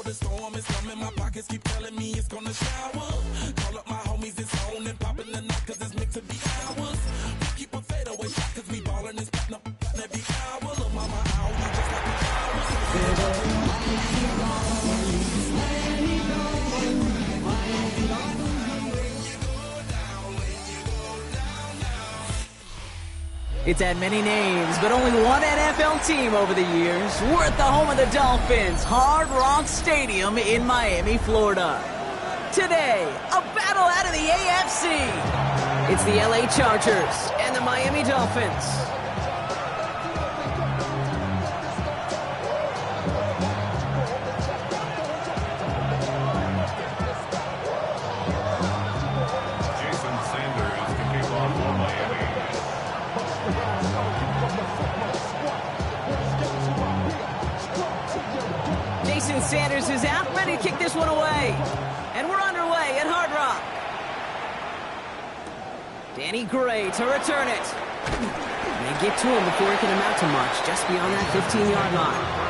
the storm is coming, my pockets keep telling me it's gonna shower. Call up my homies, it's on and popping the night, cause it's meant to be ours. We keep a fadeaway shot, cause we ballin' and spittin' up every hour. Look, mama, I hold you just like a shower. It's had many names, but only one NFL team over the years. We're at the home of the Dolphins, Hard Rock Stadium in Miami, Florida. Today, a battle out of the AFC. It's the LA Chargers and the Miami Dolphins. Sanders is out, ready to kick this one away. And we're underway at Hard Rock. Danny Gray to return it. They get to him before he can amount to much, just beyond that 15-yard line.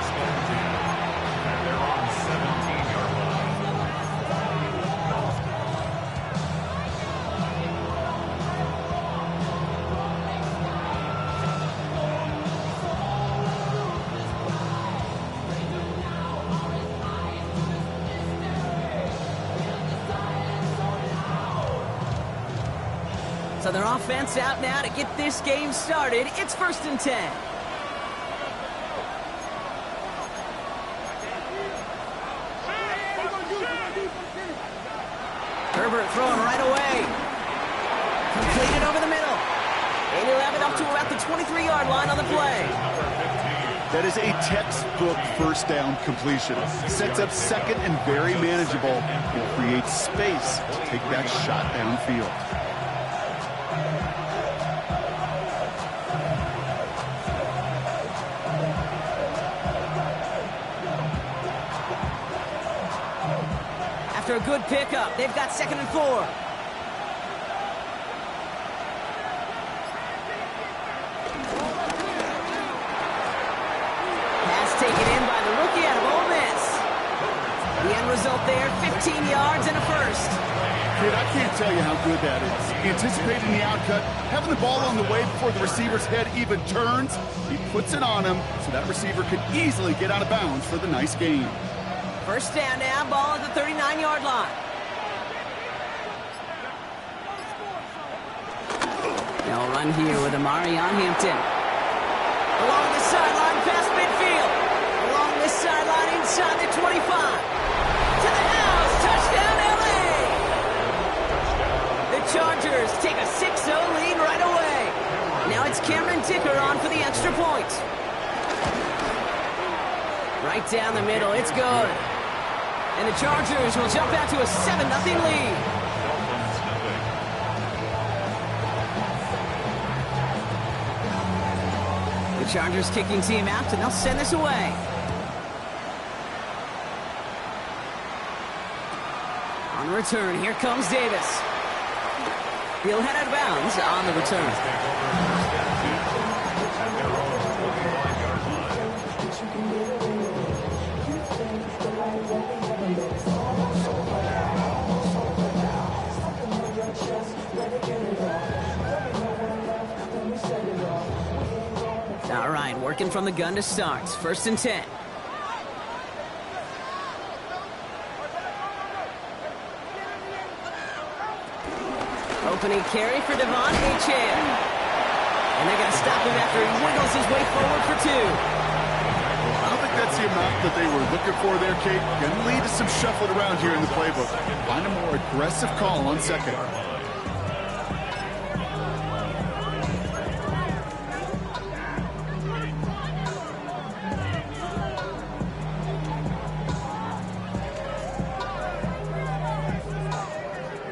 So their offense out now to get this game started. It's 1st and 10. Herbert throwing right away. Completed over the middle. And he'll have it up to about the 23-yard line on the play. That is a textbook first down completion. Sets up second and very manageable and creates space to take that shot downfield. After a good pickup, they've got 2nd and 4. Pass taken in by the rookie out of Ole Miss. The end result there, 15 yards and a first. Kid, I can't tell you how good that is. Anticipating the outcut, having the ball on the way before the receiver's head even turns, he puts it on him so that receiver could easily get out of bounds for the nice gain. First down now, ball at the 39-yard line. They'll run here with Amari on Hampton. Along the sideline, past midfield. Along this sideline, inside the 25. To the house, touchdown LA! The Chargers take a 6-0 lead right away. Now it's Cameron Dicker on for the extra point. Right down the middle, it's good. And the Chargers will jump out to a 7-0 lead. The Chargers kicking team out, and they'll send this away. On return, here comes Davis. He'll head out of bounds on the return. All right, working from the gun to start. 1st and 10. Opening carry for Devon Achane. And they're going to stop him after he wiggles his way forward for 2. I don't think that's the amount that they were looking for there, Kate. Going to lead to some shuffling around here in the playbook. Find a more aggressive call on 2nd.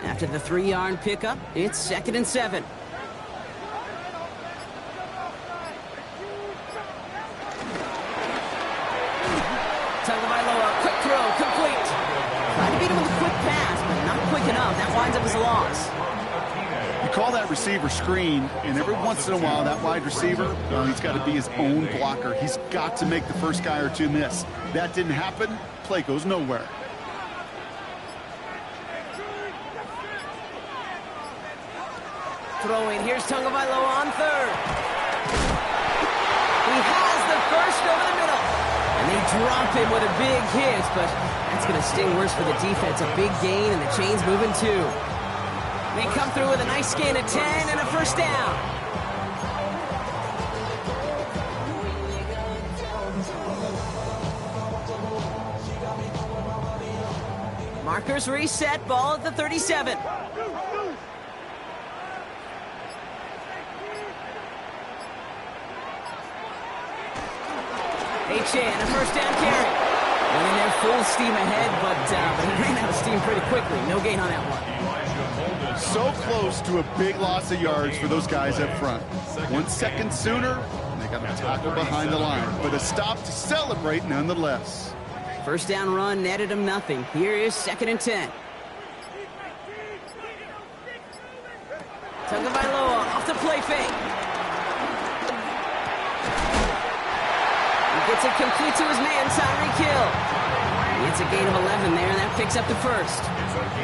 After the 3-yard pickup, it's 2nd and 7. Tagovailoa, quick throw, complete. Tried to beat him with a quick pass, but not quick enough. That winds up as a loss. You call that receiver screen, and every once in a while, that wide receiver, well, he's got to be his own blocker. He's got to make the first guy or two miss. That didn't happen. Play goes nowhere. Throwing, here's Tagovailoa on third. He has the first over the middle. And they drop him with a big hit, but that's going to sting worse for the defense. A big gain, and the chain's moving too. They come through with a nice gain of 10 and a first down. Markers reset, ball at the 37. H.A. a first down carry. Went in there full steam ahead, but he ran out of steam pretty quickly. No gain on that one. So close to a big loss of yards for those guys up front. 1 second sooner, and they got a tackle behind the line. But a stop to celebrate nonetheless. First down run netted him nothing. Here is 2nd and 10. Tagovailoa off the play fake. He gets it complete to his man, Tyreek Hill. It's a gain of 11 there, and that picks up the first.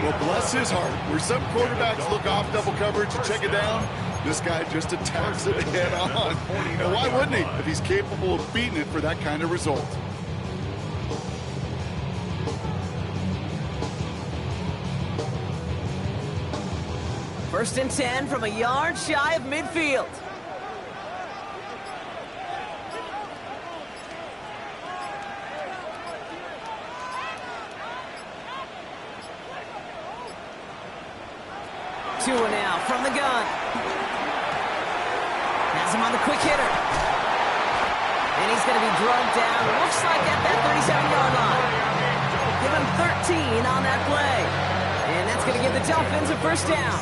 Well, bless his heart. Where some quarterbacks look off double coverage and check it down, this guy just attacks it head on. And why wouldn't he if he's capable of beating it for that kind of result? First and 10 from a yard shy of midfield. Tua now from the gun. Has him on the quick hitter. And he's going to be drugged down. Looks like at that 37-yard line. Give him 13 on that play. And that's going to give the Dolphins a first down.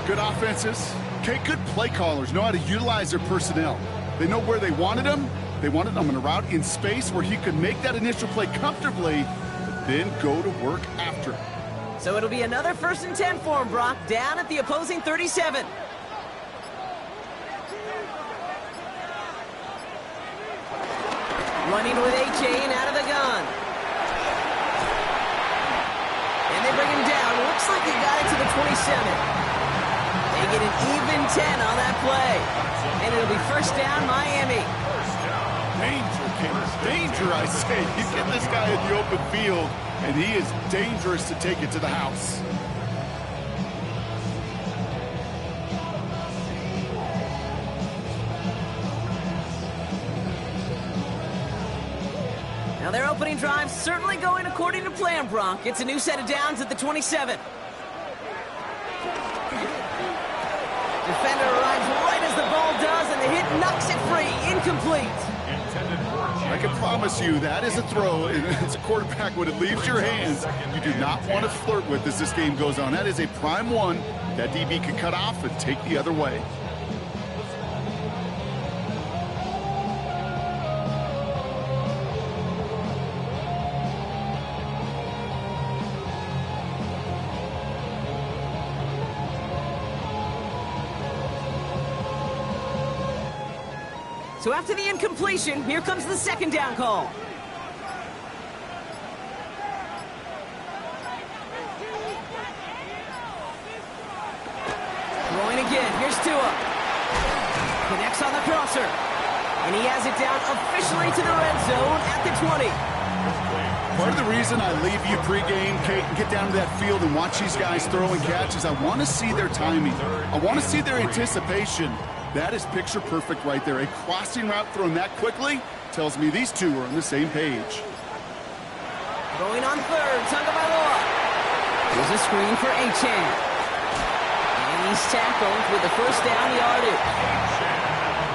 Good offenses. Okay, good play callers know how to utilize their personnel. They know where they wanted him. They wanted him on a route in space where he could make that initial play comfortably, but then go to work after it. So it'll be another 1st and 10 for him, Brock, down at the opposing 37. Running with H.A. and out of the gun. And they bring him down. Looks like he got it to the 27. They get an even 10 on that play. And it'll be first down, Miami. Danger, Kings. Danger, I say. You get this guy in the open field, and he is dangerous to take it to the house. Now their opening drive certainly going according to plan, Bronk. It's a new set of downs at the 27. Defender arrives right as the ball does, and the hit knocks it free. Incomplete. I can promise you that is a throw. As a quarterback, when it leaves your hands, you do not want to flirt with as this game goes on. That is a prime one that DB can cut off and take the other way. So after the incompletion, here comes the 2nd down call. Throwing again. Here's Tua. Connects on the crosser. And he has it down officially to the red zone at the 20. Part of the reason I leave you pregame, Kate, and get down to that field and watch these guys throw and catch is I want to see their timing. I want to see their anticipation. That is picture perfect right there. A crossing route thrown that quickly tells me these two are on the same page. Going on third, Tagovailoa. Here's a screen for H.A. And he's tackled with the first down yardage.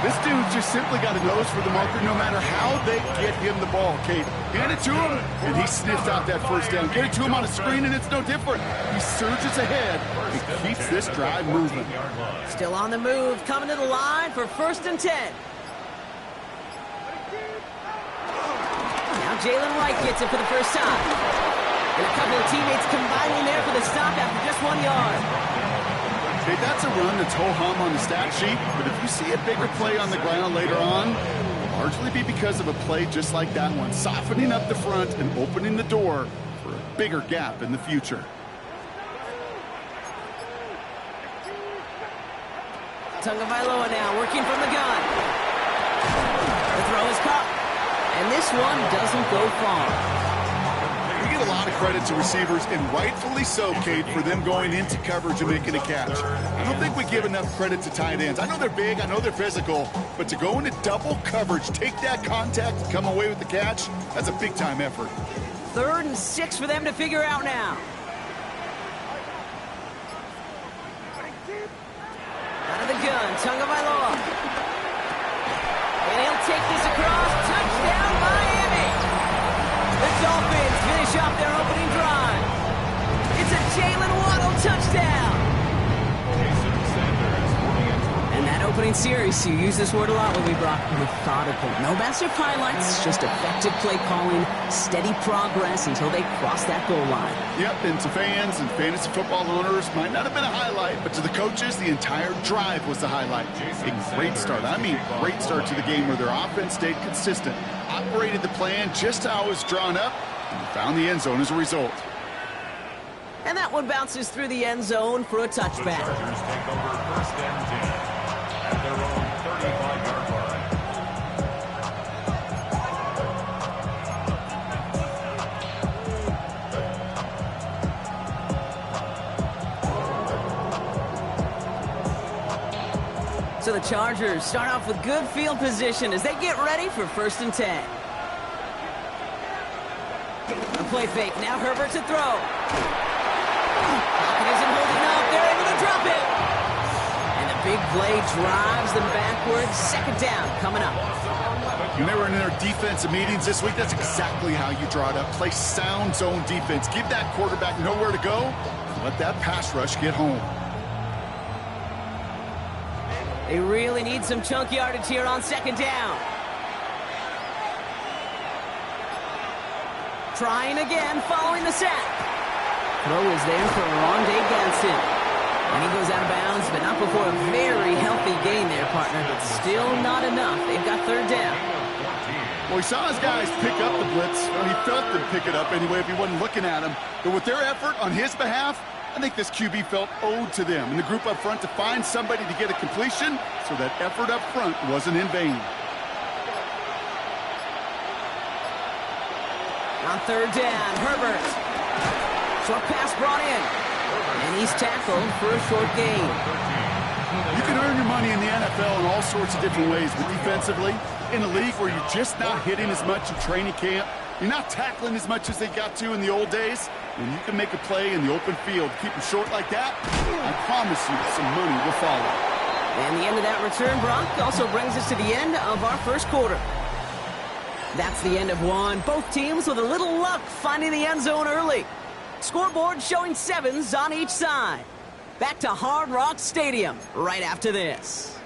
This dude just simply got a nose for the marker no matter how they get him the ball, Kate. Hand it to him, and he sniffs out that first down. Get it to him on a screen, and it's no different. He surges ahead and keeps this drive moving. Still on the move, coming to the line for 1st and 10. Now Jalen White gets it for the first time. And a couple of teammates combining there for the stop after just 1 yard. Okay, that's a run that's ho-hum on the stat sheet, but if you see a bigger play on the ground later on, it'll largely be because of a play just like that one, softening up the front and opening the door for a bigger gap in the future. Tagovailoa now working from the gun. The throw is caught, and this one doesn't go far. We get a lot of credit to receivers, and rightfully so, Kate, for them going into coverage and making a catch. I don't think we give enough credit to tight ends. I know they're big, I know they're physical, but to go into double coverage, take that contact, and come away with the catch, that's a big-time effort. 3rd and 6 for them to figure out now. Out of the gun, Tagovailoa. And he'll take this across. Touchdown, Miami! The Dolphins finish off their opening drive. It's a Jalen Waddle touchdown. And that opening series, you use this word a lot, Louis Brock, methodical. No massive highlights, just effective play calling, steady progress until they cross that goal line. Yep, and to fans and fantasy football owners, might not have been a highlight, but to the coaches, the entire drive was the highlight. A great start. I mean, great start to the game where their offense stayed consistent, operated the plan just how it was drawn up, and found the end zone as a result. And that one bounces through the end zone for a touchback. The Chargers take over 1st and 10 at their own 35-yard line. So the Chargers start off with good field position as they get ready for 1st and 10. A play fake. Now Herbert to throw. Pocket isn't holding up. They're able to drop it. And the big play drives them backwards. 2nd down coming up. When they were in their defensive meetings this week, that's exactly how you draw it up. Play sound zone defense. Give that quarterback nowhere to go. And let that pass rush get home. They really need some chunk yardage here on 2nd down. Trying again, following the sack. Throw is there for Rondé Ganson. And he goes out of bounds, but not before a very healthy gain there, partner. But still not enough. They've got 3rd down. Well, he saw his guys pick up the blitz. Well, he felt them pick it up anyway if he wasn't looking at him. But with their effort on his behalf, I think this QB felt owed to them and the group up front to find somebody to get a completion, so that effort up front wasn't in vain. On 3rd down, Herbert. Short pass brought in. And he's tackled for a short gain. You can earn your money in the NFL in all sorts of different ways, but defensively, in a league where you're just not hitting as much in training camp, you're not tackling as much as they got to in the old days, when you can make a play in the open field, keep them short like that, I promise you some money will follow. And the end of that return, Brock, also brings us to the end of our 1st quarter. That's the end of one. Both teams with a little luck finding the end zone early. Scoreboard showing 7s on each side. Back to Hard Rock Stadium right after this.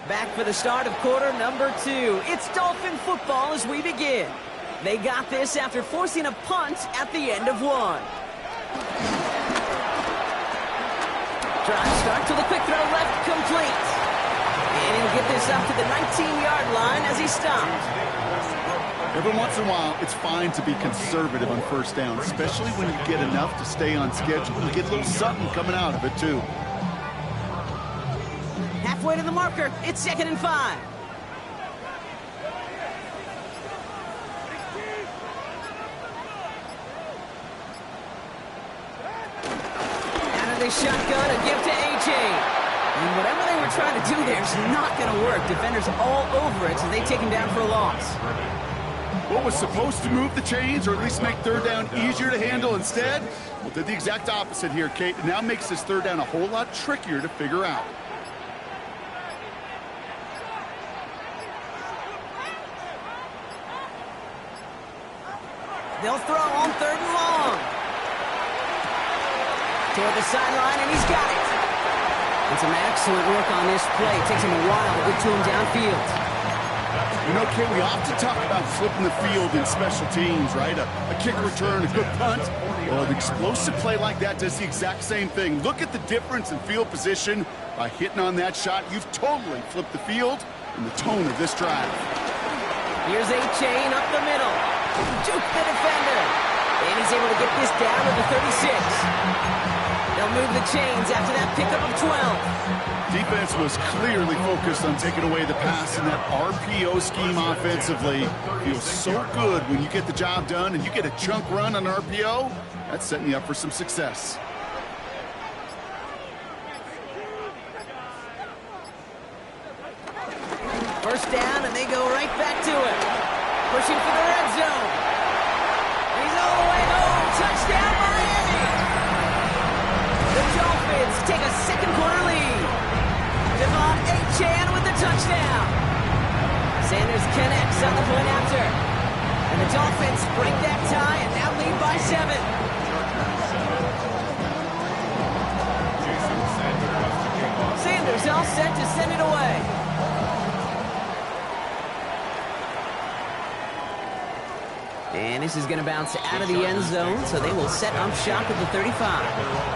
Back for the start of quarter number 2. It's Dolphin football as we begin. They got this after forcing a punt at the end of one. Drive start to the quick throw left, complete. And he'll get this up to the 19-yard line as he stopped. Every once in a while, it's fine to be conservative on 1st down, especially when you get enough to stay on schedule and get a little something coming out of it, too. Halfway to the marker, it's 2nd and 5. Out of the shotgun, a give to A.J. And whatever they were trying to do there is not going to work. Defenders all over it, so they take him down for a loss. What was supposed to move the chains, or at least make 3rd down easier to handle instead, well, did the exact opposite here, Kate. It now makes this 3rd down a whole lot trickier to figure out. They'll throw on 3rd and long. Toward the sideline, and he's got it. And some excellent work on this play. It takes him a while to get to him downfield. You know, Kay, we often talk about flipping the field in special teams, right? A kick return, a good punt. Well, an explosive play like that does the exact same thing. Look at the difference in field position. By hitting on that shot, you've totally flipped the field and the tone of this drive. Here's A-Chain up the middle. Juke the defender. And he's able to get this down to the 36. They'll move the chains after that pickup of 12. Defense was clearly focused on taking away the pass in that RPO scheme offensively. Feels so good when you get the job done and you get a chunk run on RPO. That's setting you up for some success. First down, and they go right back to it. Pushing for the red zone. He's all the way home. Touchdown, Miami! The Dolphins take a second quarter lead. Devon A-Chan with the touchdown. Sanders connects on the point after. And the Dolphins break that tie and now lead by 7. Sanders all set to send it away. And this is going to bounce out of the end zone, so they will set up shop at the 35.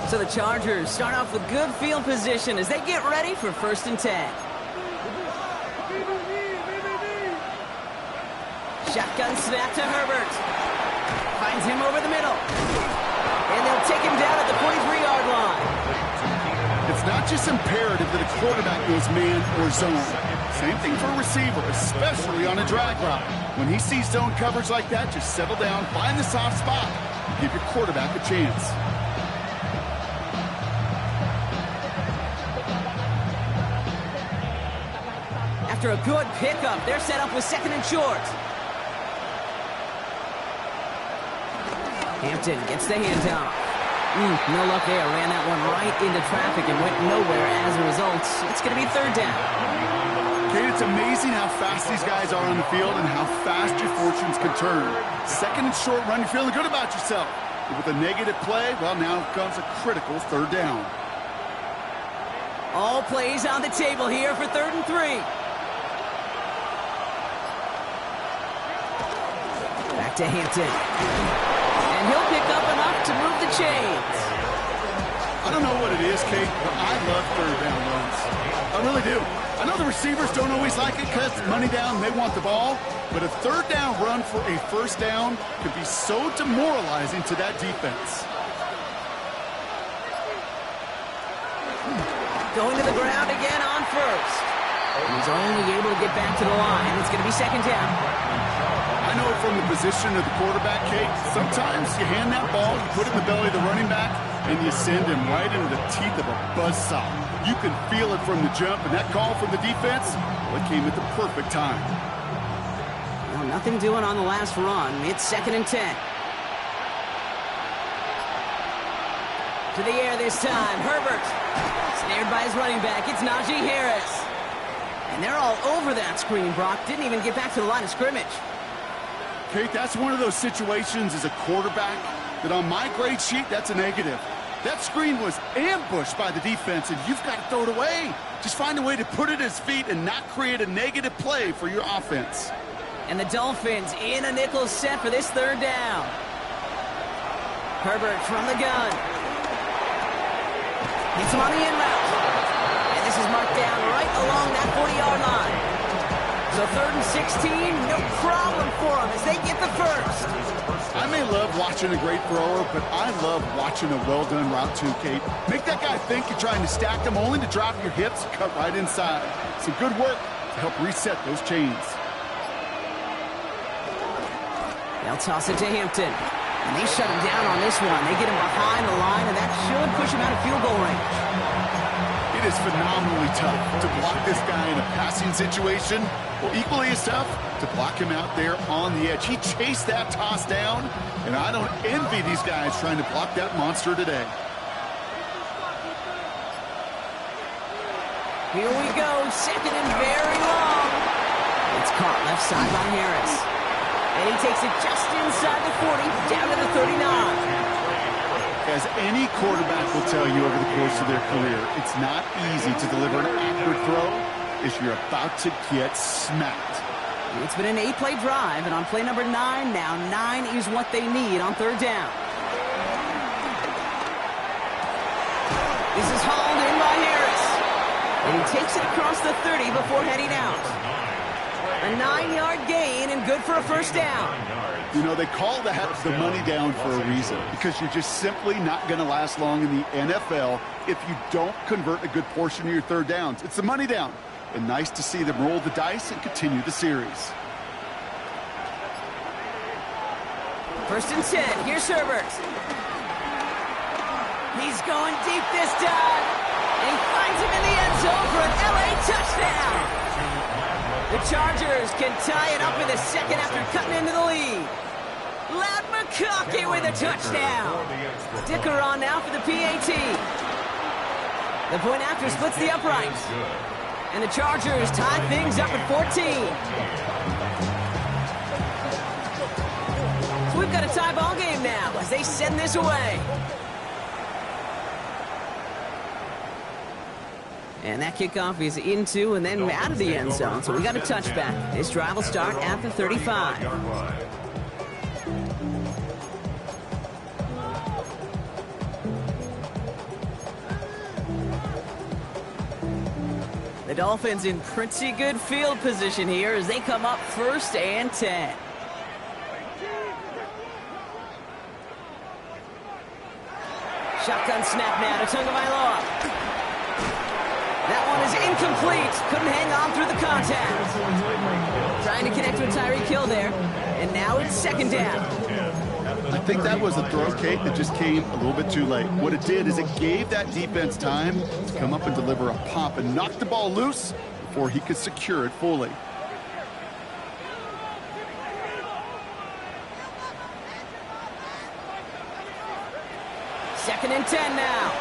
So the Chargers start off with good field position as they get ready for 1st and 10. Shotgun snap to Herbert. Finds him over the middle. And they'll take him down at the 43-yard line. It's not just imperative that a quarterback goes man or zone. Same thing for a receiver, especially on a drag route. When he sees zone coverage like that, just settle down, find the soft spot, and give your quarterback a chance. After a good pickup, they're set up with 2nd and short. Hampton gets the handoff. No luck there. Ran that one right into traffic and went nowhere as a result. It's going to be 3rd down. Kate, it's amazing how fast these guys are on the field and how fast your fortunes can turn. 2nd and short run, you're feeling good about yourself. But with a negative play, well, now comes a critical 3rd down. All plays on the table here for 3rd and 3. Back to Hampton. And he'll pick up enough to move the chains. I don't know what it is, Kate, but I love 3rd down runs. I really do. I know the receivers don't always like it because money down, they want the ball. But a 3rd down run for a 1st down can be so demoralizing to that defense. Going to the ground again on 1st. He's only able to get back to the line. It's going to be 2nd down. I know from the position of the quarterback, Kate, sometimes you hand that ball, you put it in the belly of the running back, and you send him right into the teeth of a buzzsaw. You can feel it from the jump, and that call from the defense, well, it came at the perfect time. Well, nothing doing on the last run. It's 2nd and 10. To the air this time. Herbert. Snared by his running back. It's Najee Harris. And they're all over that screen, Brock. Didn't even get back to the line of scrimmage. Kate, that's one of those situations as a quarterback that on my grade sheet, that's a negative. That screen was ambushed by the defense, and you've got to throw it away. Just find a way to put it at his feet and not create a negative play for your offense. And the Dolphins in a nickel set for this 3rd down. Herbert from the gun. Hits him on the in route. And this is marked down right along that 40-yard line. So 3rd and 16, no problem for them as they get the 1st. I may love watching a great thrower, but I love watching a well-done route too, Kate. Make that guy think you're trying to stack them only to drop your hips and cut right inside. Some good work to help reset those chains. They'll toss it to Hampton. And they shut him down on this one. They get him behind the line, and that should push him out of field goal range. It is phenomenally tough to block this guy in a passing situation. Well, equally as tough to block him out there on the edge. He chased that toss down, and I don't envy these guys trying to block that monster today. Here we go, 2nd and very long. It's caught left side by Harris. And he takes it just inside the 40, down to the 39. As any quarterback will tell you over the course of their career, it's not easy to deliver an accurate throw if you're about to get smacked. It's been an 8-play drive, and on play number 9, now 9 is what they need on third down. This is hauled in by Harris. And he takes it across the 30 before heading out. A 9-yard gain and good for a first down. You know, they call that the money down for a reason, because you're just simply not going to last long in the NFL if you don't convert a good portion of your third downs. It's the money down. And nice to see them roll the dice and continue the series. First and 10. Here's Herbert. He's going deep this time. And he finds him in the end zone for an LA touchdown. The Chargers can tie it up in the second after cutting into the lead. Loud McConkey with a touchdown. Dicker on now for the PAT. The point after splits the uprights. And the Chargers tie things up at 14. So we've got a tie ball game now as they send this away. And that kickoff is into and then out of the end zone. So we got a touchback. This drive will start at the 35. The Dolphins in pretty good field position here as they come up first and 10. Shotgun snap now to Tagovailoa. That one is incomplete. Couldn't hang on through the contact. Trying to connect with Tyreek Hill there. And now it's second down. I think that was a throw, Kate, that just came a little bit too late. What it did is it gave that defense time to come up and deliver a pop and knock the ball loose before he could secure it fully. Second and 10 now.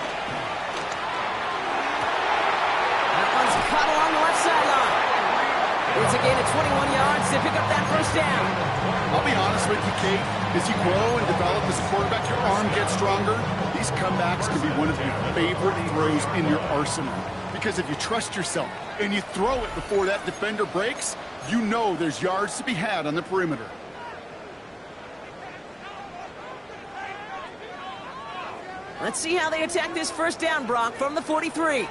That one's caught along the left sideline. It's a gain of 21 yards to pick up that first down. I'll be honest with you, Kate. As you grow and develop as a quarterback, your arm gets stronger. These comebacks can be one of your favorite throws in your arsenal. Because if you trust yourself and you throw it before that defender breaks, you know there's yards to be had on the perimeter. Let's see how they attack this first down, Brock, from the 43.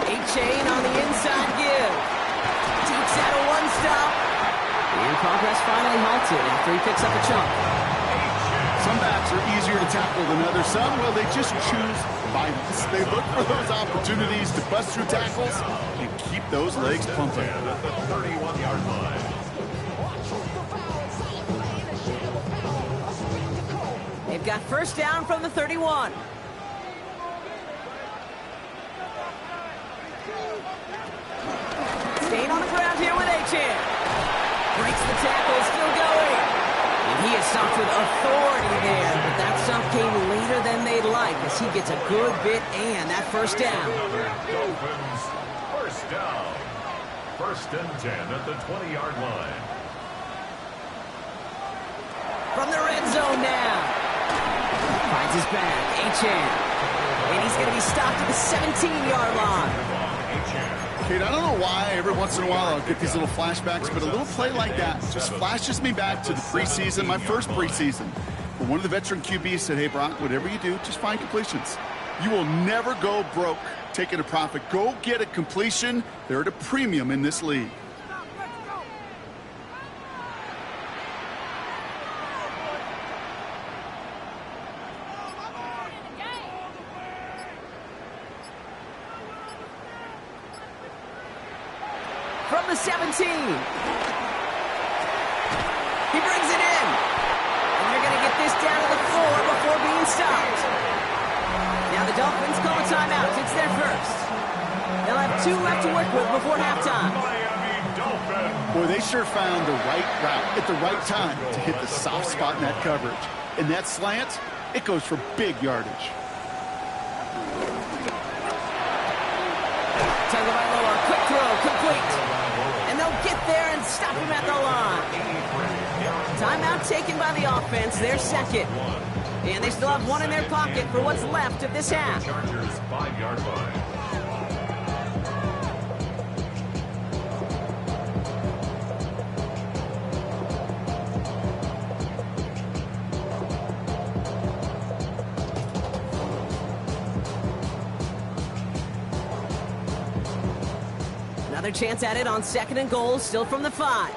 A-Chain on the inside give. Takes out a one-stop. And progress finally halted after he picks up a chunk. Some backs are easier to tackle than others. Some, well, they just choose violence. They look for those opportunities to bust through tackles and keep those legs pumping. At the 31-yard line. They've got first down from the 31. Staying on the ground here with A-Chan. Breaks the tackle, still going. And he is stopped with authority there, but that stop came later than they'd like as he gets a good bit and that first down. Dolphins, first down. First and 10 at the 20-yard line. From the red zone now. Finds his back, A-Chan. And he's going to be stopped at the 17-yard line. Kate, I don't know why every once in a while I'll get these little flashbacks, but a little play like that just flashes me back to the preseason, my first preseason. Where one of the veteran QBs said, hey, Brock, whatever you do, just find completions. You will never go broke taking a profit. Go get a completion. They're at a premium in this league. From the 17. He brings it in. And they're going to get this down to the 4 before being stopped. Now the Dolphins call a timeout. It's their first. They'll have 2 left to work with before halftime. Boy, they sure found the right route at the right time to hit the soft spot in that coverage. And that slant, it goes for big yardage. Tagovailoa, quick throw, complete. And they'll get there and stop him at the line. Timeout taken by the offense, their second. And they still have one in their pocket for what's left of this half. Chargers 5-yard line. Another chance at it on 2nd and goal, still from the 5.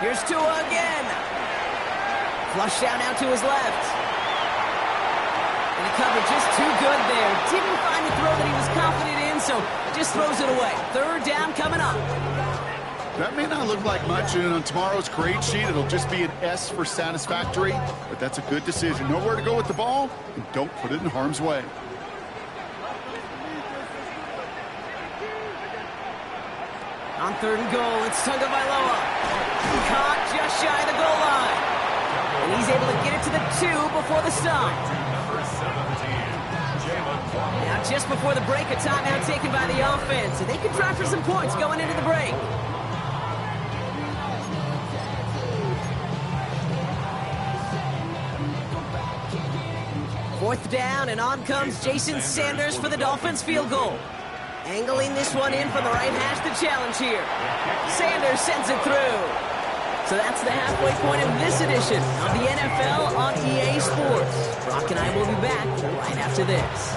Here's Tua again. Flushed out now to his left. And the cover just too good there. Didn't find the throw that he was confident in, so just throws it away. 3rd down coming up. That may not look like much, and on tomorrow's grade sheet, it'll just be an S for satisfactory, but that's a good decision. Know where to go with the ball, and don't put it in harm's way. On 3rd and goal, it's Tagovailoa. Caught just shy of the goal line. And he's able to get it to the 2 before the stop. Number 17, Now just before the break, a timeout taken by the offense. So they could try for some points going into the break. Fourth down, and on comes Jason Sanders for the Dolphins field goal. Angling this one in from the right hash, the challenge here. Sanders sends it through. So that's the halfway point of this edition of the NFL on EA Sports. Brock and I will be back right after this.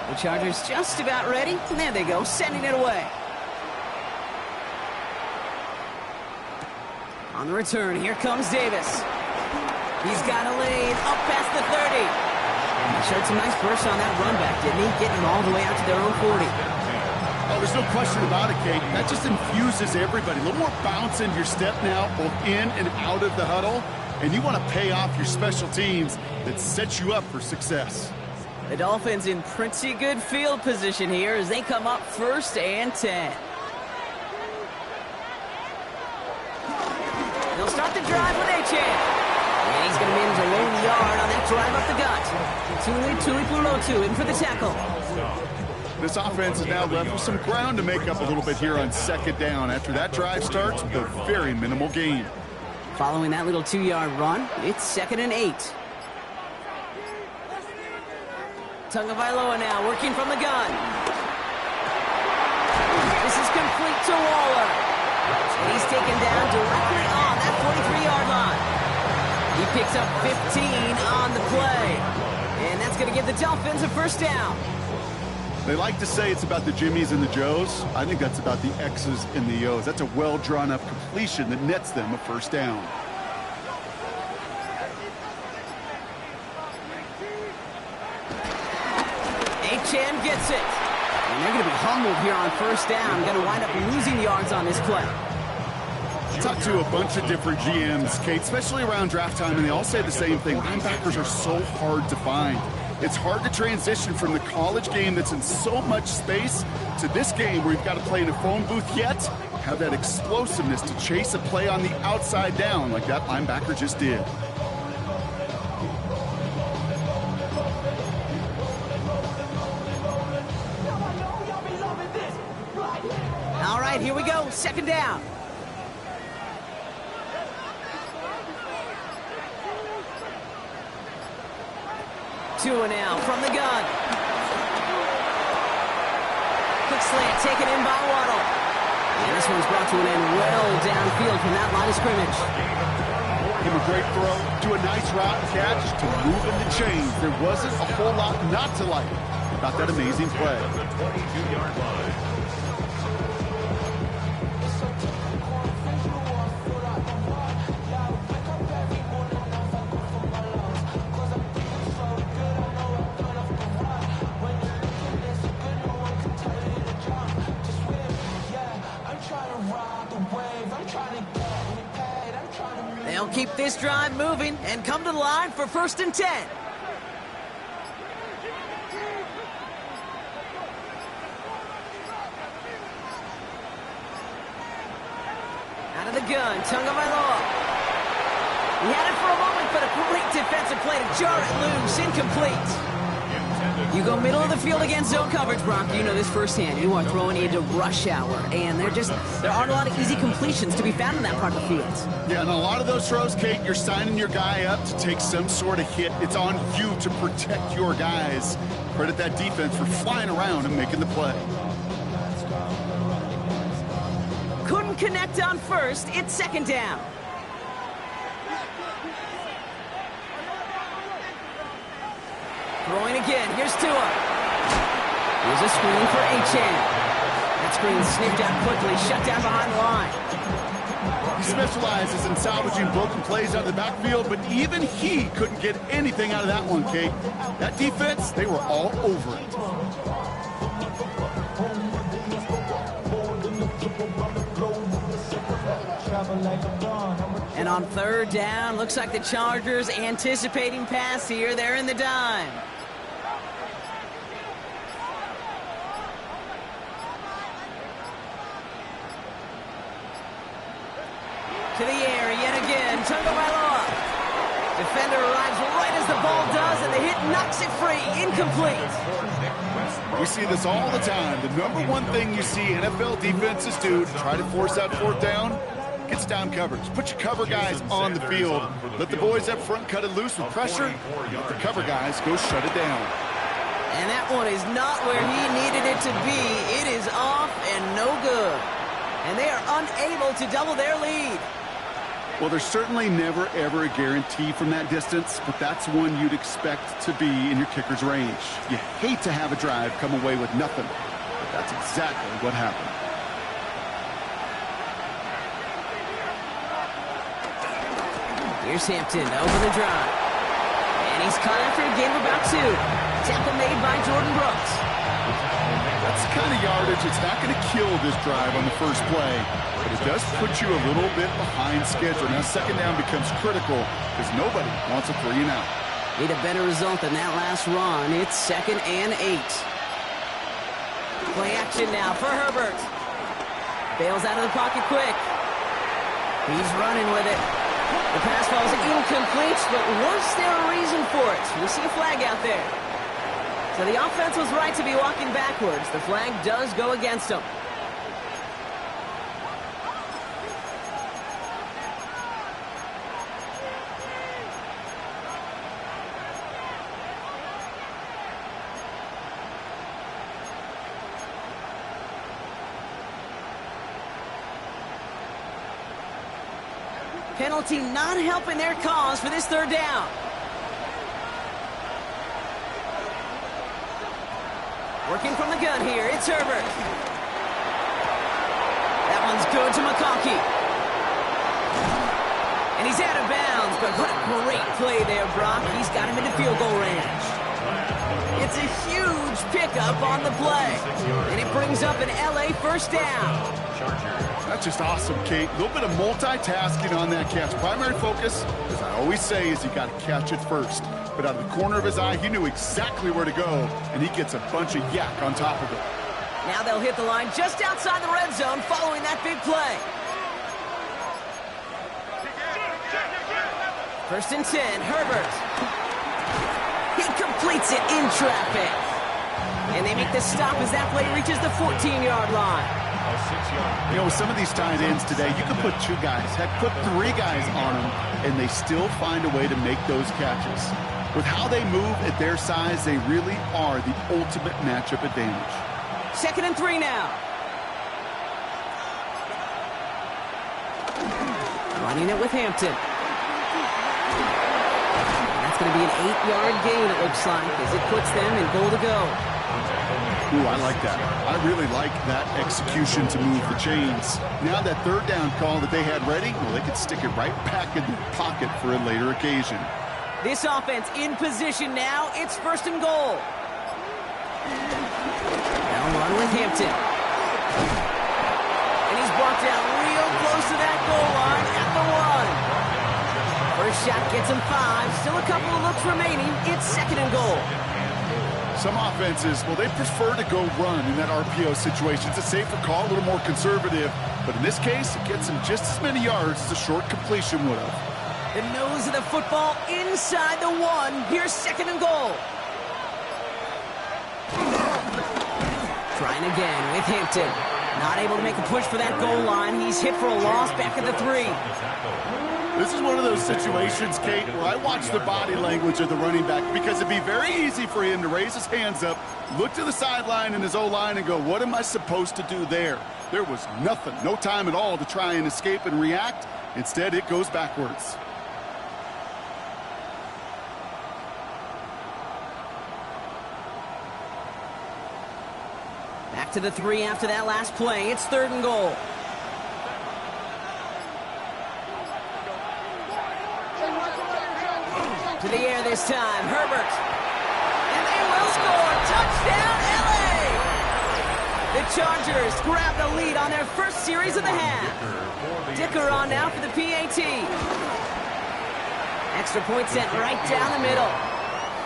The Chargers just about ready. And there they go, sending it away. On the return, here comes Davis. He's got a lane up past the 30. He showed some nice burst on that run back, didn't he? Getting them all the way out to their own 40. Oh, there's no question about it, Kate. That just infuses everybody. A little more bounce in your step now, both in and out of the huddle. And you want to pay off your special teams that sets you up for success. The Dolphins in pretty good field position here as they come up 1st and 10. They'll start the drive with Achane. And he's going to manage a lone yard on that drive up the gut. Tuli Pulotu in for the tackle. This offense is now left with some ground to make up a little bit here on 2nd down after that drive starts with a very minimal gain. Following that little 2-yard run, it's 2nd and 8. Tagovailoa now working from the gun. This is complete to Waller. And he's taken down directly on that 43-yard line. He picks up 15 on the play. And that's going to give the Dolphins a 1st down. They like to say it's about the Jimmies and the Joes. I think that's about the X's and the O's. That's a well-drawn-up completion that nets them a 1st down. Achane gets it. And they're going to be humbled here on 1st down. Going to wind up losing yards on this play. I talked to a bunch of different GMs, Kate, especially around draft time, and they all say the same thing. Linebackers are so hard to find. It's hard to transition from the college game that's in so much space to this game where you've got to play in a phone booth yet have that explosiveness to chase a play on the outside down like that linebacker just did. All right, here we go. 2nd down. Tua now from the gun. Quick slant taken in by Waddle. And this one's brought to an end well downfield from that line of scrimmage. Give him a great throw, do a nice route catch to move in the chains. There wasn't a whole lot not to like about that amazing play. 22-yard line. They'll keep this drive moving and come to the line for 1st and 10. Out of the gun, Tagovailoa. He had it for a moment, but a great defensive play to jar it loose. Incomplete. You go middle of the field against zone coverage, Brock. You know this firsthand. You are throwing into rush hour, and there aren't a lot of easy completions to be found in that part of the field. Yeah, and a lot of those throws, Kate, you're signing your guy up to take some sort of hit. It's on you to protect your guys. Credit that defense for flying around and making the play. Couldn't connect on first. It's second down. Throwing again. Here's Tua. Here's a screen for Achane. That screen sniffed out quickly, shut down behind the line. He specializes in salvaging broken plays out of the backfield, but even he couldn't get anything out of that one, Kate. That defense, they were all over it. And on third down, looks like the Chargers anticipating pass here. They're in the dime. To the air yet again, Tagovailoa. Defender arrives right as the ball does, and the hit knocks it free. Incomplete. We see this all the time. The number one thing you see NFL defenses do to try to force that fourth down, gets down coverage. Put your cover guys on the field. Let the boys up front cut it loose with pressure. Let the cover guys go shut it down. And that one is not where he needed it to be. It is off and no good. And they are unable to double their lead. Well, there's certainly never, ever a guarantee from that distance, but that's one you'd expect to be in your kicker's range. You hate to have a drive come away with nothing, but that's exactly what happened. Here's Hampton over the drive. And he's caught after a game of about two. Tackle made by Jordan Brooks. That's the kind of yardage. It's not going to kill this drive on the first play, but it does put you a little bit behind schedule. Now second down becomes critical because nobody wants a 3-and-out. Need a better result than that last run. It's 2nd and 8. Play action now for Herbert. Bails out of the pocket quick. He's running with it. The pass falls incomplete, but was there a reason for it? We see a flag out there. So the offense was right to be walking backwards. The flag does go against them. Penalty not helping their cause for this third down. Working from the gun here, it's Herbert. That one's good to McConkey. And he's out of bounds, but what a great play there, Brock. He's got him into field goal range. It's a huge pickup on the play. And it brings up an LA first down. That's just awesome, Kate. A little bit of multitasking on that catch. Primary focus, as I always say, is you got to catch it first. But out of the corner of his eye, he knew exactly where to go, and he gets a bunch of yak on top of it. Now they'll hit the line just outside the red zone following that big play. 1st and 10, Herbert. He completes it in traffic. And they make the stop as that play reaches the 14-yard line. You know, with some of these tight ends today, you can put 2 guys, heck, put 3 guys on them, and they still find a way to make those catches. With how they move at their size, they really are the ultimate matchup advantage. 2nd and 3 now. Running it with Hampton. And that's going to be an 8-yard gain, it looks like, as it puts them in goal to go. Ooh, I like that. I really like that execution to move the chains. Now that third down call that they had ready, well, they could stick it right back in their pocket for a later occasion. This offense in position now. It's 1st and goal. Now run with Hampton. And he's brought down real close to that goal line at the 1. First shot gets him 5. Still a couple of looks remaining. It's 2nd and goal. Some offenses, well, they prefer to go run in that RPO situation. It's a safer call, a little more conservative. But in this case, it gets him just as many yards as a short completion would have. The nose of the football inside the 1. Here's 2nd and goal. Trying again with Hampton. Not able to make a push for that goal line. He's hit for a loss back at the 3. This is one of those situations, Kate, where I watch the body language of the running back because it'd be very easy for him to raise his hands up, look to the sideline in his O-line and go, what am I supposed to do there? There was nothing, no time at all to try and escape and react. Instead, it goes backwards. Back to the 3 after that last play. It's 3rd and goal. To the air this time, Herbert. And they will score. Touchdown, LA! The Chargers grab the lead on their first series of the half. Dicker on now for the PAT. Extra point sent right down the middle.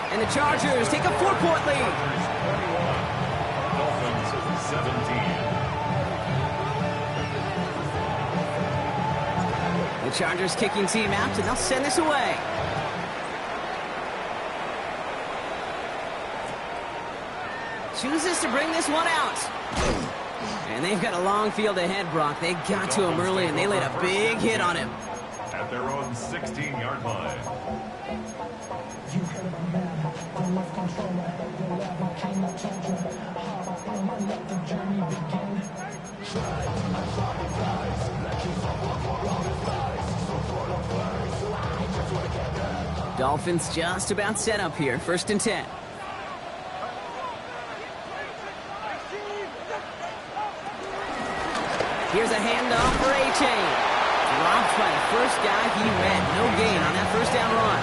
And the Chargers take a 4-point lead. 17. The Chargers kicking team out, and they'll send this away. Chooses to bring this one out. And they've got a long field ahead, Brock. They got to him early, and they laid a big hit on him. At their own 16-yard line. Dolphins just about set up here. 1st and 10. Here's a handoff for A-Chain. Dropped by the first guy he met. No gain on that 1st down run.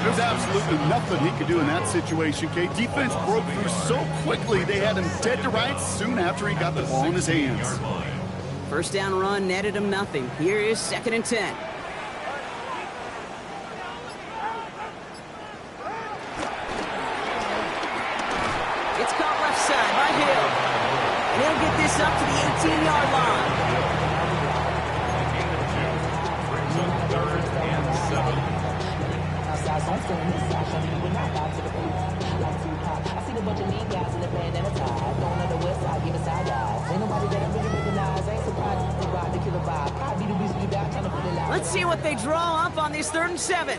There's absolutely nothing he could do in that situation, Kate. Defense broke through so quickly, they had him dead to rights soon after he got the ball in his hands. 1st down run netted him nothing. Here is 2nd and 10. It's caught left side by Hill. And he'll get this up to the 18-yard line. Brings up 3rd and 7. Let's see what they draw up on this 3rd and 7.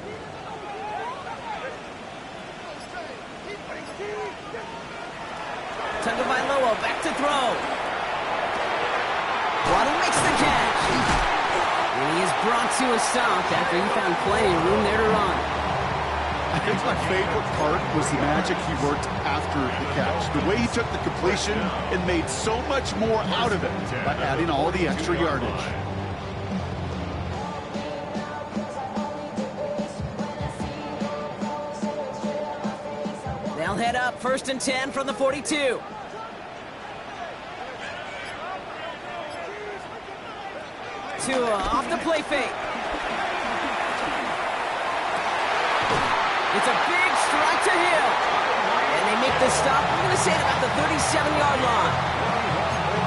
Tagovailoa back to throw. Waddle makes the catch. And he is brought to a stop after he found plenty of room there to run. I think my favorite part was the magic he worked after the catch. The way he took the completion and made so much more out of it by adding all the extra yardage. They'll head up 1st and 10 from the 42. Tua off the play fake. It's a big strike to Hill. And they make the stop, I'm going to say, at about the 37-yard line.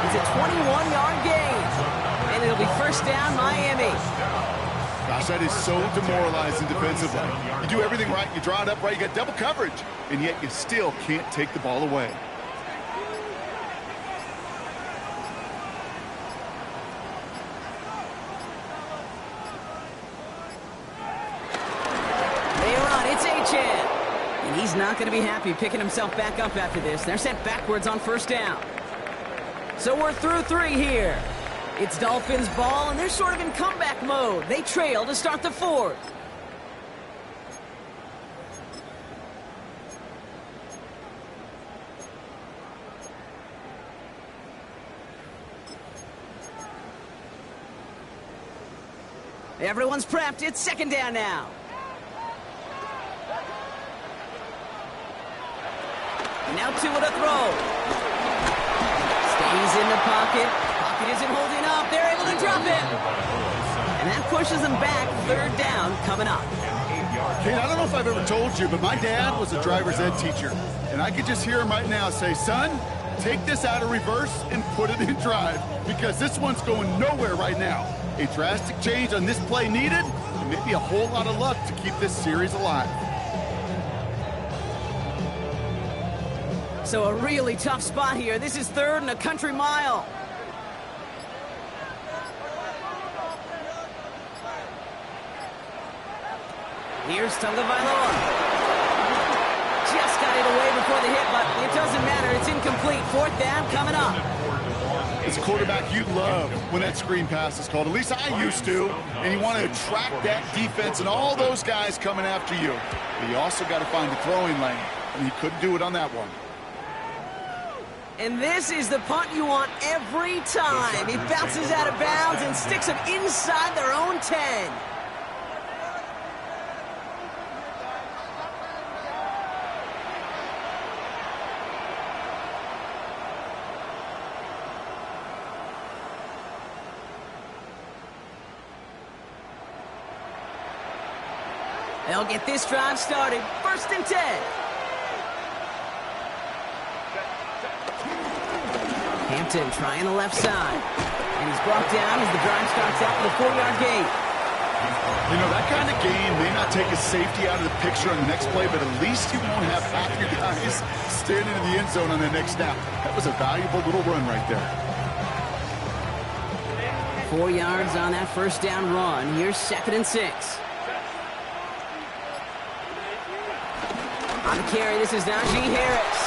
It's a 21-yard gain. And it'll be 1st down, Miami. Gosh, that is so demoralizing defensively. You do everything right, you draw it up right, you got double coverage, and yet you still can't take the ball away. They run, it's A-Chan. And he's not going to be happy picking himself back up after this. They're sent backwards on 1st down. So we're through 3 here. It's Dolphins ball, and they're sort of in comeback mode. They trail to start the 4th. Everyone's prepped. It's 2nd down now. And now Tua to throw. Stays in the pocket. Pocket isn't holding up. They're able to drop it. And that pushes them back. 3rd down coming up. Kate, I don't know if I've ever told you, but my dad was a driver's ed teacher. And I could just hear him right now say, son, take this out of reverse and put it in drive, because this one's going nowhere right now. A drastic change on this play needed, and maybe a whole lot of luck to keep this series alive. So a really tough spot here. This is 3rd and a country mile. Here's Tagovailoa. Just got it away before the hit, but it doesn't matter. It's incomplete. 4th down coming up. As a quarterback, you love when that screen pass is called. At least I used to. And you want to attract that defense and all those guys coming after you. But you also got to find the throwing lane, and he couldn't do it on that one. And this is the punt you want every time. He bounces out of bounds and sticks them inside their own 10. They'll get this drive started. 1st and 10. Hampton trying the left side. And he's brought down as the drive starts out with a 4-yard gain. You know, that kind of game may not take a safety out of the picture on the next play, but at least you won't have half your guys standing in the end zone on the next snap. That was a valuable little run right there. 4 yards on that 1st down run. Here's 2nd and 6. On the carry, this is Najee Harris.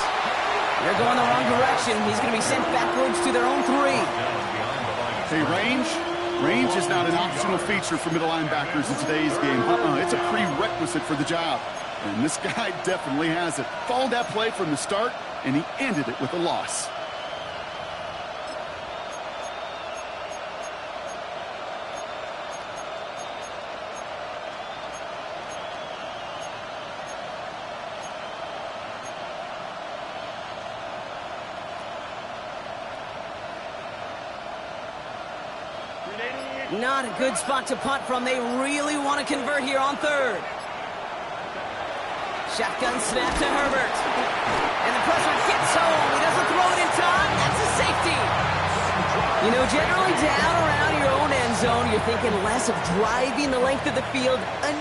They're going the wrong direction. He's going to be sent backwards to their own 3. Hey, range is not an optional feature for middle linebackers in today's game. It's a prerequisite for the job. And this guy definitely has it. Followed that play from the start, and he ended it with a loss. Not a good spot to punt from. They really want to convert here on 3rd. Shotgun snap to Herbert. And the pressure gets home. He doesn't throw it in time. That's a safety. You know, generally down around your own end zone, you're thinking less of driving the length of the field.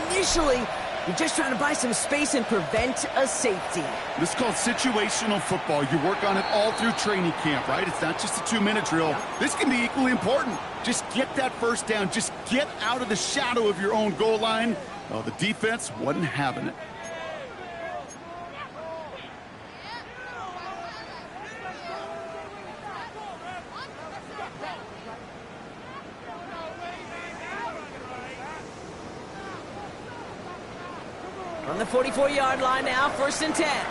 Initially, you're just trying to buy some space and prevent a safety. This is called situational football. You work on it all through training camp, right? It's not just a 2-minute drill. This can be equally important. Just get that 1st down. Just get out of the shadow of your own goal line. Well, the defense wasn't having it. On the 44-yard line now, 1st and 10.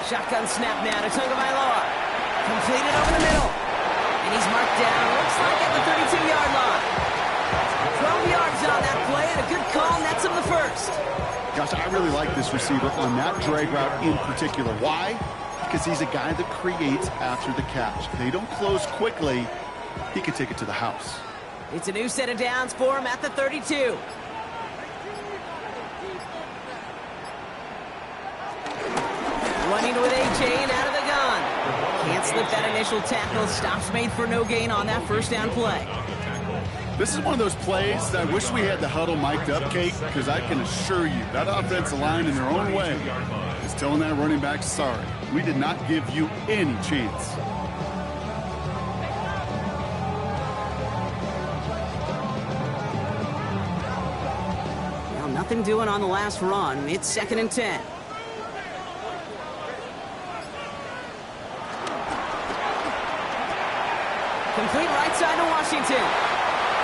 Shotgun snap now to Tagovailoa. Completed over the middle. And he's marked down, looks like at the 32-yard line. 12 yards on that play, and a good call nets him the 1st. Gosh, I really like this receiver on that drag route in particular. Why? Because he's a guy that creates after the catch. They don't close quickly. He can take it to the house. It's a new set of downs for him at the 32. Running with A.J. and out of the gun. Can't slip that initial tackle. Stops made for no gain on that 1st down play. This is one of those plays that I wish we had the huddle mic'd up, Kate, because I can assure you that offensive line in their own way is telling that running back, sorry, we did not give you any chance. Well, nothing doing on the last run. It's 2nd and 10. Complete right side to Washington.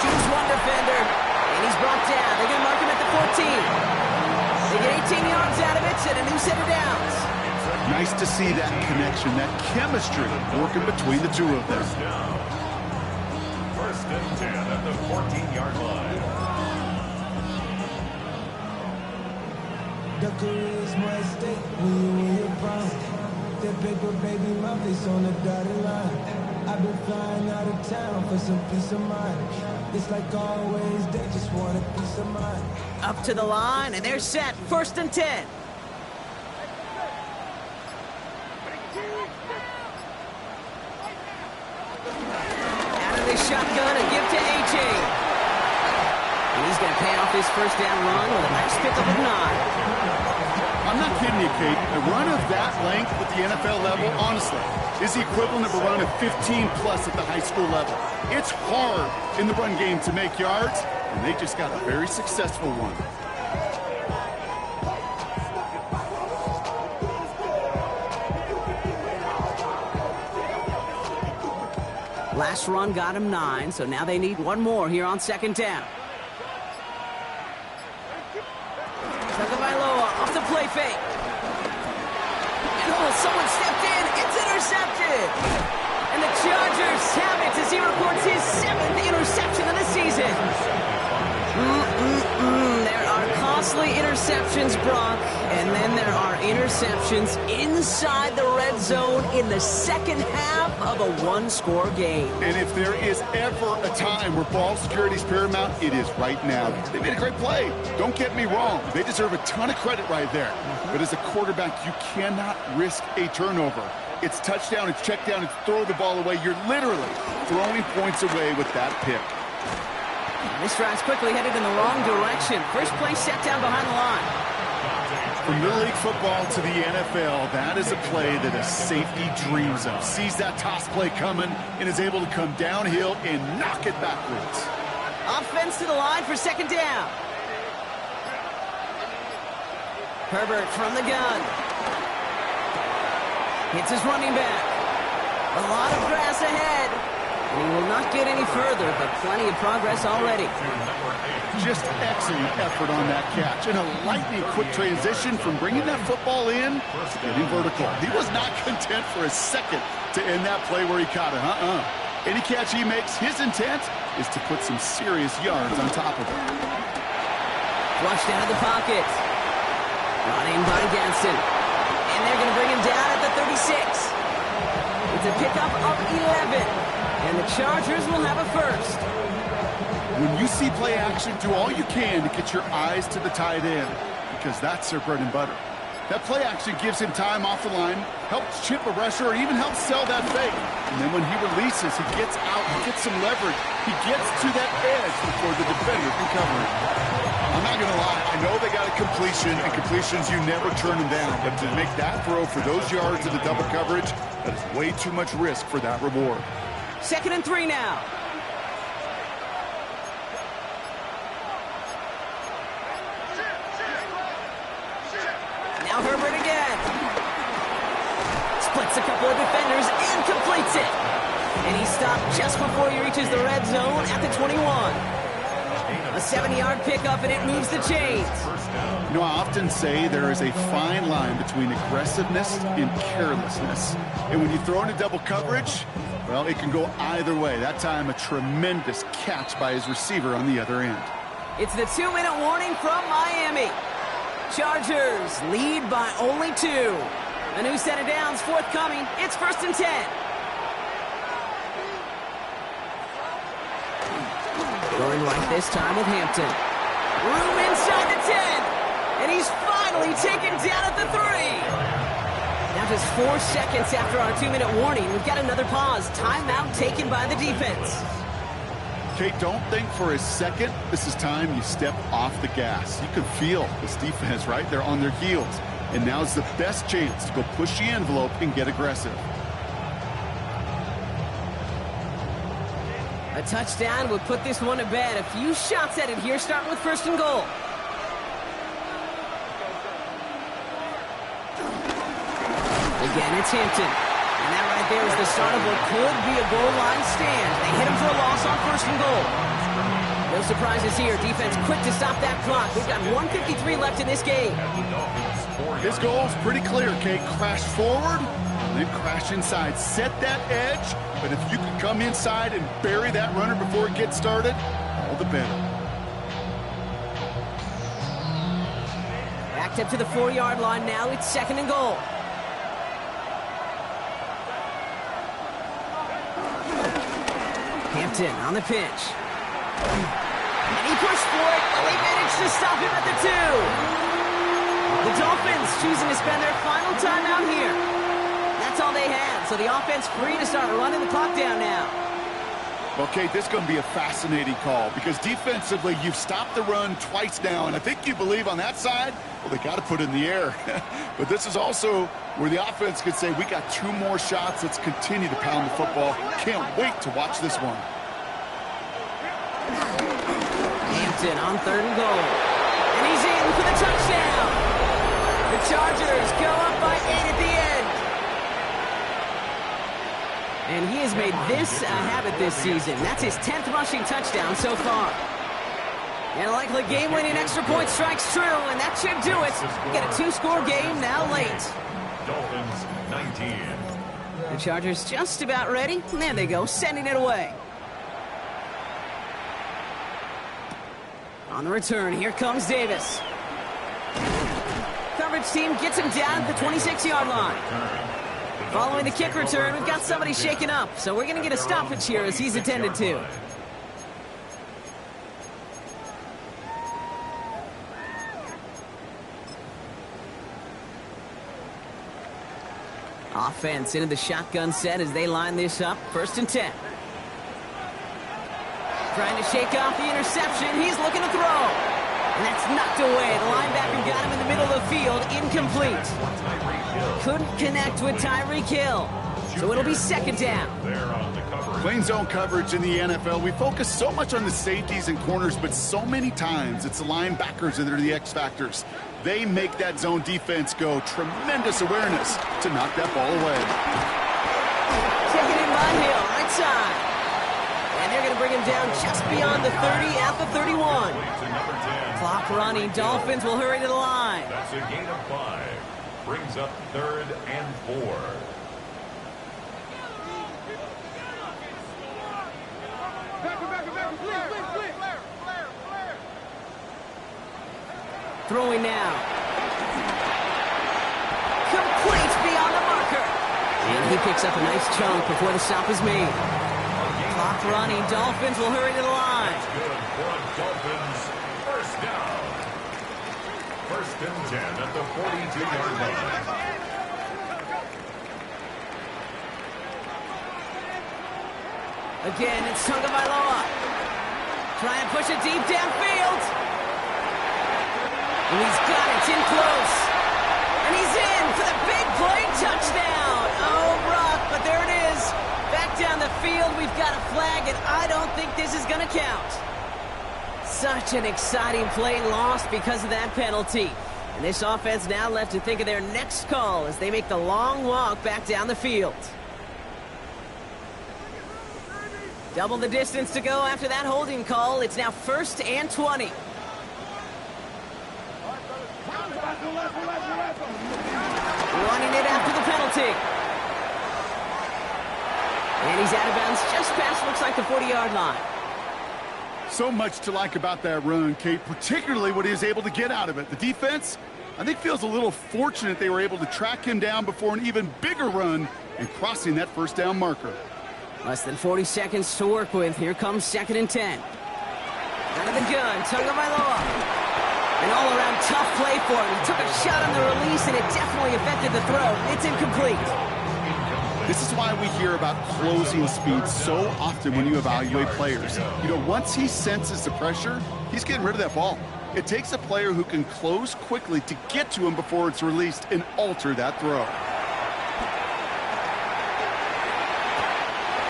Choose one defender, and he's brought down. They're going to mark him at the 14. They get 18 yards out of it, and a new set of downs. Nice to see that connection, that chemistry working between the two of them. 1st and 10 at the 14-yard line. The career is my stake when you win your prime. That paper, baby, my face on the dotted line. I've been flying out of town for some peace of mind. It's like always, they just want a piece of mind. Up to the line, and they're set. 1st and 10. Out of the shotgun, a give to A.J. And he's going to pay off his first down run with a nice pickup of 9. I'm not kidding you, Kate. A run of that length at the NFL level, honestly, is the equivalent of a run of 15-plus at the high school level. It's hard in the run game to make yards, and they just got a very successful one. Last run got him 9, so now they need one more here on 2nd down. Tagovailoa off the play fake. And someone stepped in. It's intercepted. And the Chargers have it as he reports his 7th interception of the season. There are costly interceptions, Brock, and then there are interceptions inside the red zone in the second half of a one-score game. And if there is ever a time where ball security is paramount, it is right now. They made a great play. Don't get me wrong. They deserve a ton of credit right there. But as a quarterback, you cannot risk a turnover. It's touchdown, it's check down, it's throw the ball away. You're literally throwing points away with that pick. This drive's quickly headed in the wrong direction. First play set down behind the line. From Little League football to the NFL, that is a play that a safety dreams of. Sees that toss play coming and is able to come downhill and knock it backwards. Offense to the line for 2nd down. Herbert from the gun. Hits his running back. A lot of grass ahead. And he will not get any further, but plenty of progress already. Just excellent effort on that catch. And a lightning-quick transition from bringing that football in to getting vertical. He was not content for a second to end that play where he caught it. Any catch he makes, his intent is to put some serious yards on top of it. Flushed out of the pocket. Brought in by Gadsden. And they're going to bring him down at the 36. It's a pickup of 11. And the Chargers will have a first. When you see play action, do all you can to get your eyes to the tight end, because that's their bread and butter. That play action gives him time off the line, helps chip a rusher, or even helps sell that fake. And then when he releases, he gets out, he gets some leverage. He gets to that edge before the defender can cover it. I'm not going to lie, I know they got a completion, and completions, you never turn them down. But to make that throw for those yards in the double coverage, that is way too much risk for that reward. 2nd and 3 now. Now Herbert again. Splits a couple of defenders and completes it. And he stopped just before he reaches the red zone at the 21. A 70-yard pickup, and it moves the chains. You know, I often say there is a fine line between aggressiveness and carelessness. And when you throw into double coverage, well, it can go either way. That time, a tremendous catch by his receiver on the other end. It's the 2-minute warning from Miami. Chargers lead by only 2. A new set of downs forthcoming. It's 1st and 10. Going right this time with Hampton. Room inside the 10. And he's finally taken down at the 3. Now just 4 seconds after our 2-minute warning, we've got another pause. Timeout taken by the defense. Kate, don't think for a second this is time you step off the gas. You can feel this defense, right? They're on their heels. And now's the best chance to go push the envelope and get aggressive. A touchdown would put this one to bed. A few shots at it here, starting with 1st and goal. Again, it's Hampton. And that right there is the start of what could be a goal line stand. They hit him for a loss on 1st and goal. No surprises here. Defense quick to stop that clock. We've got 1:53 left in this game. His goal is pretty clear, Kate. Crash forward, and then crash inside. Set that edge, but if you can come inside and bury that runner before it gets started, all the better. Backed up to the 4-yard line now. It's 2nd and goal. Hampton on the pitch. And he pushed for it, but they managed to stop him at the 2. The Dolphins choosing to spend their final timeout here. That's all they had, so the offense free to start running the clock down now. Well, Kate, this is going to be a fascinating call because defensively, you've stopped the run twice now, and I think you believe on that side, well, they got to put it in the air. But this is also where the offense could say, we got 2 more shots. Let's continue to pound the football. Can't wait to watch this one. Hampton on 3rd and goal. And he's in for the touchdown. The Chargers go up by 8 at the end. And he has made this a habit this season. That's his 10th rushing touchdown so far. And a likely game-winning extra point strikes true, and that should do it. We get a 2-score game now late. Dolphins 19. The Chargers just about ready. And there they go, sending it away. On the return, here comes Davis. Coverage team gets him down at the 26-yard line. Following the kick return, we've got somebody shaken up, so we're going to get a stoppage here as he's attended to. Offense into the shotgun set as they line this up. 1st and 10. Trying to shake off the interception. He's looking to throw. And that's knocked away. The linebacker got him in the middle of the field. Incomplete. Couldn't connect with Tyreek Hill. So it'll be 2nd down. Plain zone coverage in the NFL. We focus so much on the safeties and corners, but so many times it's the linebackers that are the X factors. They make that zone defense go. Tremendous awareness to knock that ball away. Taken in by Hill, right side. And they're going to bring him down just beyond the 30 at the 31. Clock running. Dolphins will hurry to the line. That's a gain of 5. Brings up 3rd and 4. Throwing now. Complete beyond the marker. And he picks up a nice chunk before the stop is made. Clock running. Dolphins will hurry to the line. Good for Dolphins. 1st down. 1st and 10 at the 42-yard line. Again, it's Tagovailoa. Try and push it deep downfield. And he's got it. It's in close. And he's in for the big play touchdown. Oh, Brock, but there it is. Back down the field, we've got a flag, and I don't think this is going to count. Such an exciting play lost because of that penalty. And this offense now left to think of their next call as they make the long walk back down the field. Double the distance to go after that holding call. It's now 1st and 20. Running it after the penalty. And he's out of bounds just past, looks like, the 40-yard line. So much to like about that run, Kate, particularly what he was able to get out of it. The defense, I think, feels a little fortunate they were able to track him down before an even bigger run and crossing that 1st down marker. Less than 40 seconds to work with. Here comes 2nd and 10. Out of the gun, Tagovailoa. An all-around tough play for him. He took a shot on the release, and it definitely affected the throw. It's incomplete. This is why we hear about closing speed so often when you evaluate players. You know, once he senses the pressure, he's getting rid of that ball. It takes a player who can close quickly to get to him before it's released and alter that throw.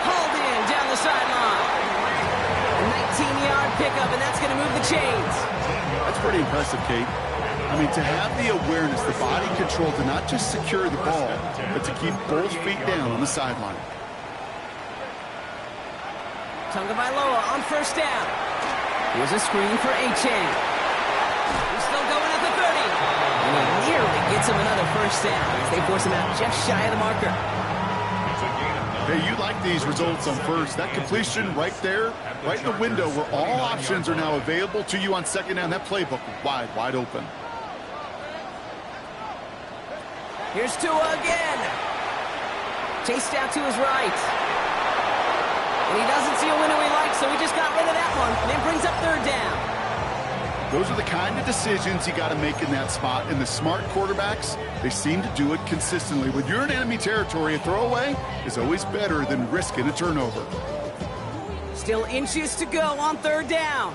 Hauled in down the sideline. A 19-yard pickup, and that's going to move the chains. That's pretty impressive, Kate. I mean, to have the awareness, the body control to not just secure the ball, but to keep both feet down on the sideline. Tagovailoa on 1st down. Here's a screen for A-Chain. He's still going at the 30. And he nearly gets him another 1st down as they force him out just shy of the marker. Hey, you like these results on 1st. That completion right there, right in the window where all options are now available to you on 2nd down. That playbook wide open. Here's Tua again. Chased out to his right. And he doesn't see a window he likes, so he just got rid of that one. And it brings up third down. Those are the kind of decisions you got to make in that spot. And the smart quarterbacks, they seem to do it consistently. When you're in enemy territory, a throwaway is always better than risking a turnover. Still inches to go on third down.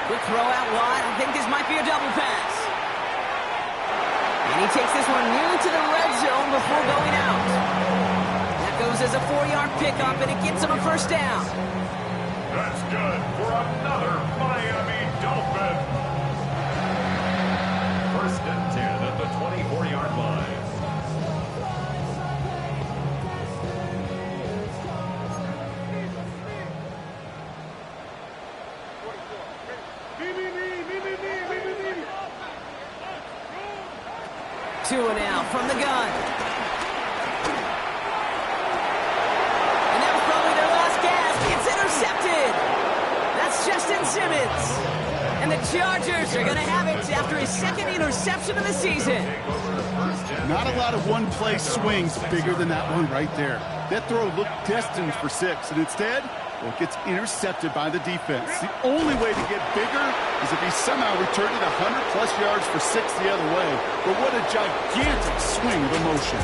Quick throw out wide. I think this might be a double pass. And he takes this one nearly to the red zone before going out. That goes as a 4-yard pickup, and it gets him a first down. That's good for another Miami Dolphin. First and 10 at the 24-yard line. Two and out from the gun. And that was probably their last gasp. It's intercepted. That's Justin Simmons. And the Chargers are going to have it after his second interception of the season. Not a lot of one-play swings bigger than that one right there. That throw looked destined for 6, and instead, well, it gets intercepted by the defense. The only way to get bigger is if he somehow returned it 100-plus yards for 6 the other way. But what a gigantic swing of emotion.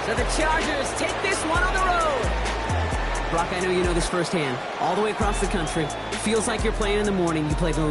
So the Chargers take this one on the road. Brock, I know you know this firsthand. All the way across the country. It feels like you're playing in the morning. You played in the